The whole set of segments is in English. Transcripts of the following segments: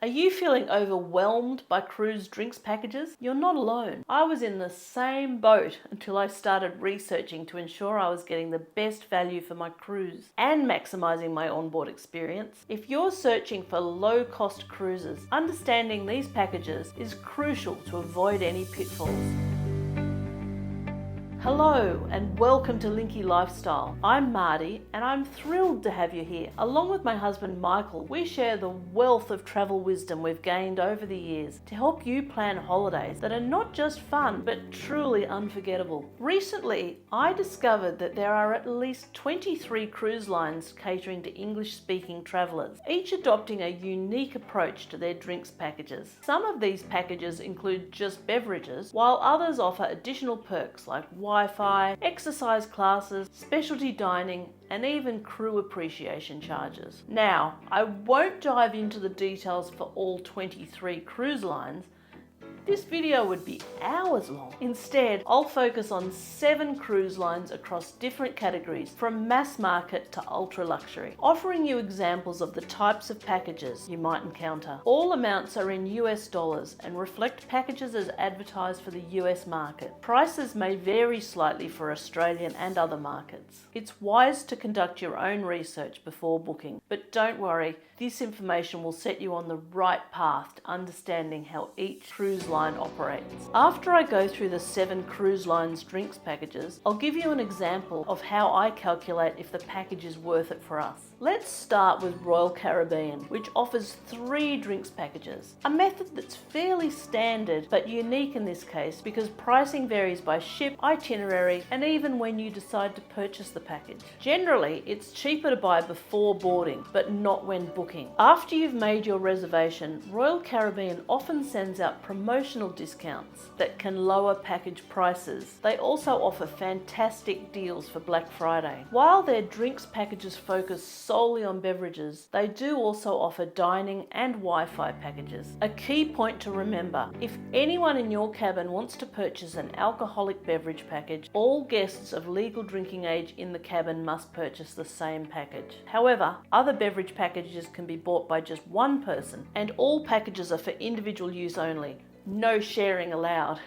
Are you feeling overwhelmed by cruise drinks packages? You're not alone. I was in the same boat until I started researching to ensure I was getting the best value for my cruise and maximizing my onboard experience. If you're searching for low-cost cruises, understanding these packages is crucial to avoid any pitfalls. Hello and welcome to Linky Lifestyle. I'm Marty and I'm thrilled to have you here. Along with my husband Michael, we share the wealth of travel wisdom we've gained over the years to help you plan holidays that are not just fun but truly unforgettable. Recently, I discovered that there are at least 23 cruise lines catering to English-speaking travellers, each adopting a unique approach to their drinks packages. Some of these packages include just beverages, while others offer additional perks like Wi-Fi, exercise classes, specialty dining, and even crew appreciation charges. Now, I won't dive into the details for all 23 cruise lines. This video would be hours long. Instead, I'll focus on 7 cruise lines across different categories, from mass market to ultra luxury, offering you examples of the types of packages you might encounter. All amounts are in US dollars and reflect packages as advertised for the US market. Prices may vary slightly for Australian and other markets. It's wise to conduct your own research before booking, but don't worry, this information will set you on the right path to understanding how each cruise line operates. After I go through the 7 cruise lines drinks packages, I'll give you an example of how I calculate if the package is worth it for us. Let's start with Royal Caribbean, which offers 3 drinks packages, a method that's fairly standard but unique in this case because pricing varies by ship, itinerary, and even when you decide to purchase the package. Generally, it's cheaper to buy before boarding, but not when booking. After you've made your reservation, Royal Caribbean often sends out promotional discounts that can lower package prices. They also offer fantastic deals for Black Friday. While their drinks packages focus solely on beverages, they do also offer dining and Wi-Fi packages. A key point to remember, if anyone in your cabin wants to purchase an alcoholic beverage package, all guests of legal drinking age in the cabin must purchase the same package. However, other beverage packages can be bought by just one person, and all packages are for individual use only. No sharing allowed.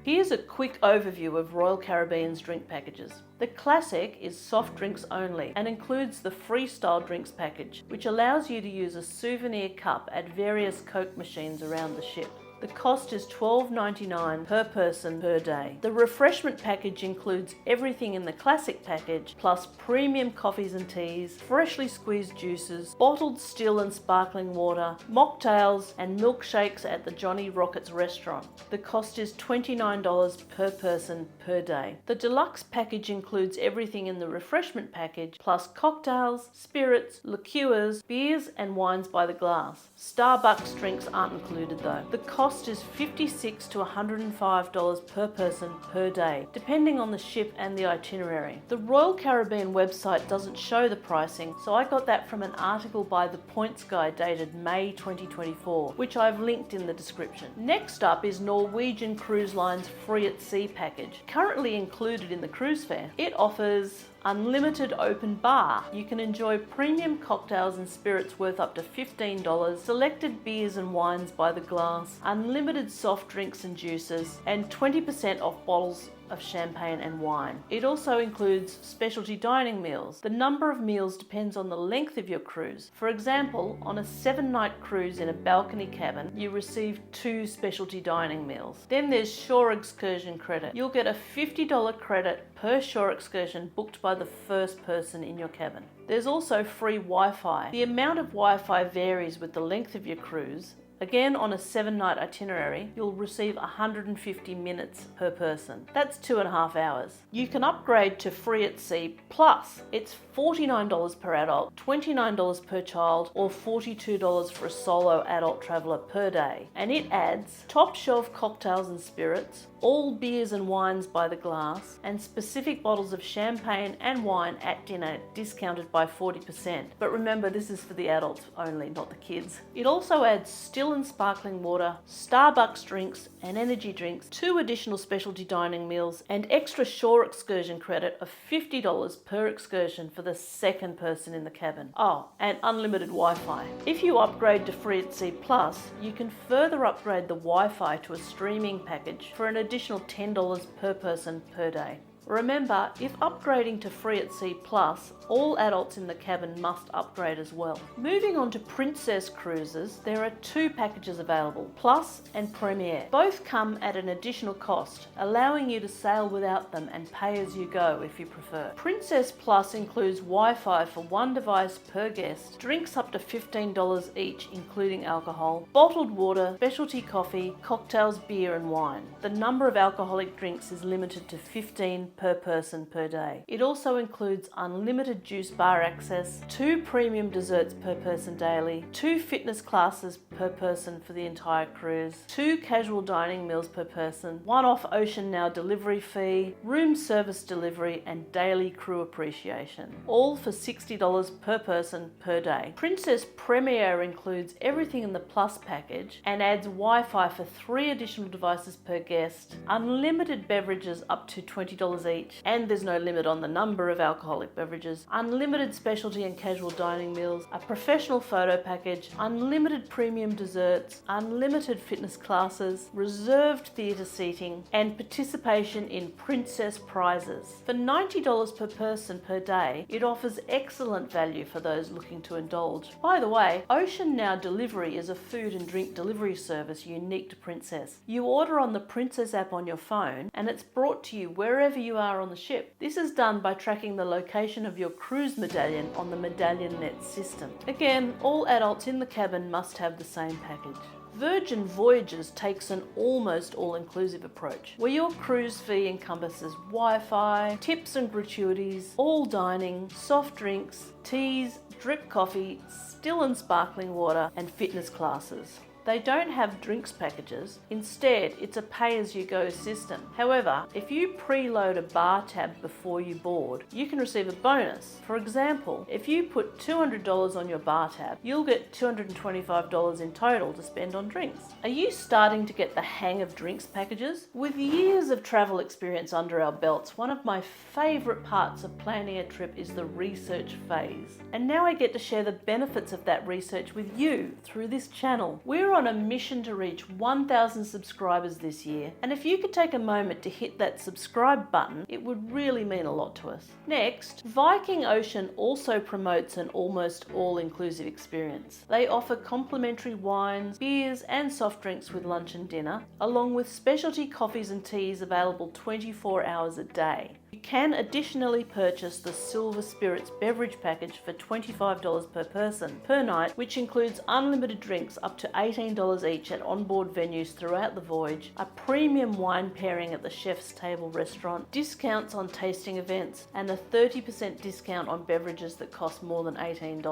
Here's a quick overview of Royal Caribbean's drink packages. The classic is soft drinks only and includes the freestyle drinks package, which allows you to use a souvenir cup at various Coke machines around the ship. The cost is $12.99 per person per day. The refreshment package includes everything in the classic package, plus premium coffees and teas, freshly squeezed juices, bottled still and sparkling water, mocktails, and milkshakes at the Johnny Rockets restaurant. The cost is $29 per person per day. The deluxe package includes everything in the refreshment package, plus cocktails, spirits, liqueurs, beers, and wines by the glass. Starbucks drinks aren't included though. The cost is $56 to $105 per person per day, depending on the ship and the itinerary. The Royal Caribbean website doesn't show the pricing, so I got that from an article by The Points Guy dated May 2024, which I've linked in the description. Next up is Norwegian Cruise Line's Free at Sea package, currently included in the cruise fare. It offers unlimited open bar. You can enjoy premium cocktails and spirits worth up to $15, selected beers and wines by the glass, unlimited soft drinks and juices, and 20% off bottles of champagne and wine. It also includes specialty dining meals. The number of meals depends on the length of your cruise. For example, on a 7-night cruise in a balcony cabin, you receive 2 specialty dining meals. Then there's shore excursion credit. You'll get a $50 credit per shore excursion booked by the first person in your cabin. There's also free Wi-Fi. The amount of Wi-Fi varies with the length of your cruise. Again, on a 7-night itinerary, you'll receive 150 minutes per person. That's 2.5 hours. You can upgrade to Free at Sea Plus. It's $49 per adult, $29 per child, or $42 for a solo adult traveller per day. And it adds top shelf cocktails and spirits, all beers and wines by the glass, and specific bottles of champagne and wine at dinner discounted by 40%. But remember, this is for the adults only, not the kids. It also adds still and sparkling water, Starbucks drinks and energy drinks, 2 additional specialty dining meals, and extra shore excursion credit of $50 per excursion for the second person in the cabin. Oh, and unlimited Wi-Fi. If you upgrade to Free at Sea Plus, you can further upgrade the Wi-Fi to a streaming package for an additional $10 per person per day. Remember, if upgrading to Free at Sea Plus, all adults in the cabin must upgrade as well. Moving on to Princess Cruises, there are 2 packages available, Plus and Premier. Both come at an additional cost, allowing you to sail without them and pay as you go if you prefer. Princess Plus includes Wi-Fi for 1 device per guest, drinks up to $15 each including alcohol, bottled water, specialty coffee, cocktails, beer and wine. The number of alcoholic drinks is limited to 15 per person per day. It also includes unlimited juice bar access, 2 premium desserts per person daily, 2 fitness classes per person for the entire cruise, 2 casual dining meals per person, 1 off Ocean Now delivery fee, room service delivery and daily crew appreciation, all for $60 per person per day. Princess Premier includes everything in the Plus package and adds Wi-Fi for 3 additional devices per guest, unlimited beverages up to $20 each, and there's no limit on the number of alcoholic beverages, unlimited specialty and casual dining meals, a professional photo package, unlimited premium desserts, unlimited fitness classes, reserved theatre seating, and participation in Princess prizes. For $90 per person per day, it offers excellent value for those looking to indulge. By the way, Ocean Now Delivery is a food and drink delivery service unique to Princess. You order on the Princess app on your phone and it's brought to you wherever you are on the ship. This is done by tracking the location of your cruise medallion on the MedallionNet system. Again, all adults in the cabin must have the same package. Virgin Voyages takes an almost all-inclusive approach, where your cruise fee encompasses Wi-Fi, tips and gratuities, all dining, soft drinks, teas, drip coffee, still and sparkling water, and fitness classes. They don't have drinks packages. Instead, it's a pay-as-you-go system. However, if you preload a bar tab before you board, you can receive a bonus. For example, if you put $200 on your bar tab, you'll get $225 in total to spend on drinks. Are you starting to get the hang of drinks packages? With years of travel experience under our belts, one of my favourite parts of planning a trip is the research phase. And now I get to share the benefits of that research with you through this channel. We're on a mission to reach 1,000 subscribers this year, and if you could take a moment to hit that subscribe button, it would really mean a lot to us. Next, Viking Ocean also promotes an almost all-inclusive experience. They offer complimentary wines, beers and soft drinks with lunch and dinner, along with specialty coffees and teas available 24 hours a day. You can additionally purchase the Silver Spirits beverage package for $25 per person per night, which includes unlimited drinks up to $18 each at onboard venues throughout the voyage, a premium wine pairing at the Chef's Table restaurant, discounts on tasting events, and a 30% discount on beverages that cost more than $18.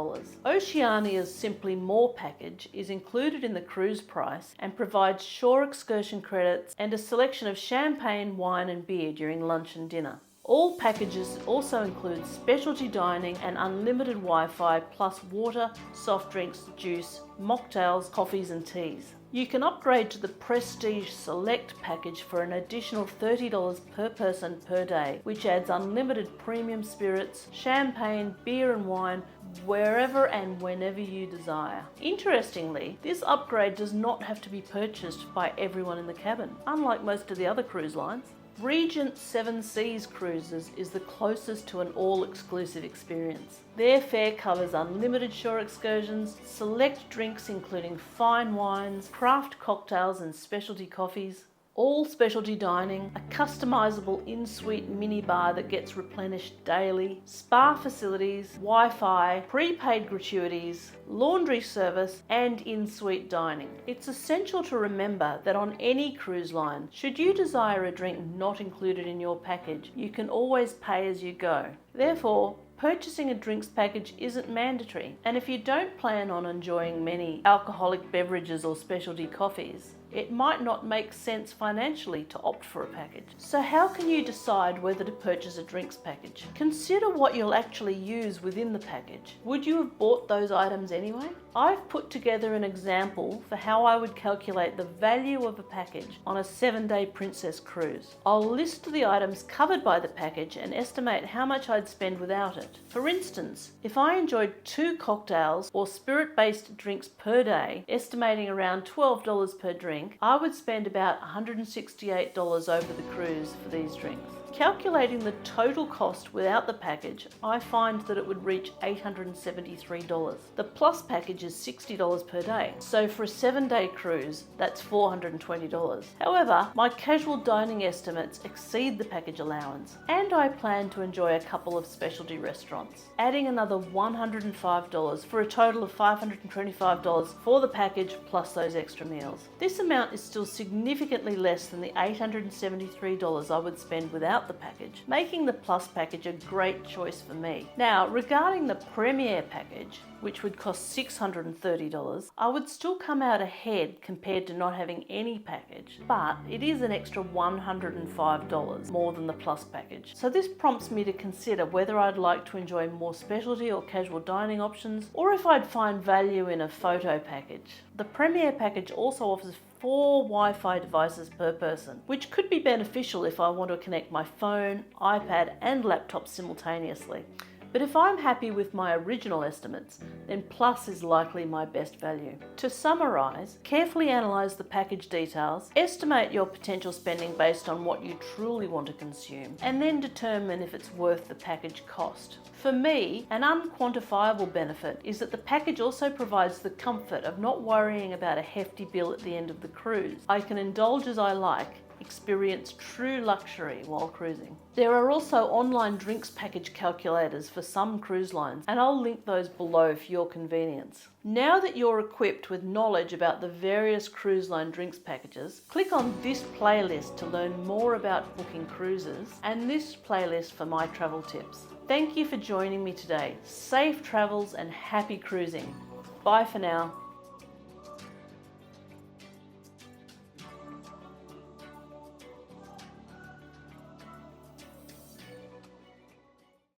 Oceania's Simply More package is included in the cruise price and provides shore excursion credits and a selection of champagne, wine and beer during lunch and dinner. All packages also include specialty dining and unlimited Wi-Fi, plus water, soft drinks, juice, mocktails, coffees and teas. You can upgrade to the Prestige Select package for an additional $30 per person per day, which adds unlimited premium spirits, champagne, beer and wine, wherever and whenever you desire. Interestingly, this upgrade does not have to be purchased by everyone in the cabin, unlike most of the other cruise lines. Regent 7 Seas Cruises is the closest to an all-exclusive experience. Their fare covers unlimited shore excursions, select drinks including fine wines, craft cocktails and specialty coffees, all specialty dining, a customizable in-suite minibar that gets replenished daily, spa facilities, Wi-Fi, prepaid gratuities, laundry service and in-suite dining. It's essential to remember that on any cruise line, should you desire a drink not included in your package, you can always pay as you go. Therefore, purchasing a drinks package isn't mandatory, and if you don't plan on enjoying many alcoholic beverages or specialty coffees, it might not make sense financially to opt for a package. So how can you decide whether to purchase a drinks package? Consider what you'll actually use within the package. Would you have bought those items anyway? I've put together an example for how I would calculate the value of a package on a 7-day Princess cruise. I'll list the items covered by the package and estimate how much I'd spend without it. For instance, if I enjoyed 2 cocktails or spirit-based drinks per day, estimating around $12 per drink, I would spend about $168 over the cruise for these drinks. Calculating the total cost without the package, I find that it would reach $873. The Plus package is $60 per day, so for a 7-day cruise, that's $420. However, my casual dining estimates exceed the package allowance, and I plan to enjoy a couple of specialty restaurants, adding another $105 for a total of $525 for the package plus those extra meals. This amount is still significantly less than the $873 I would spend without the package, making the Plus package a great choice for me. Now, regarding the Premier package, which would cost $630, I would still come out ahead compared to not having any package, but it is an extra $105 more than the Plus package. So this prompts me to consider whether I'd like to enjoy more specialty or casual dining options, or if I'd find value in a photo package. The Premier package also offers 4 Wi-Fi devices per person, which could be beneficial if I want to connect my phone, iPad and laptop simultaneously. But if I'm happy with my original estimates, then Plus is likely my best value. To summarise, carefully analyse the package details, estimate your potential spending based on what you truly want to consume, and then determine if it's worth the package cost. For me, an unquantifiable benefit is that the package also provides the comfort of not worrying about a hefty bill at the end of the cruise. I can indulge as I like, experience true luxury while cruising. There are also online drinks package calculators for some cruise lines, and I'll link those below for your convenience. Now that you're equipped with knowledge about the various cruise line drinks packages, click on this playlist to learn more about booking cruises, and this playlist for my travel tips. Thank you for joining me today. Safe travels and happy cruising. Bye for now.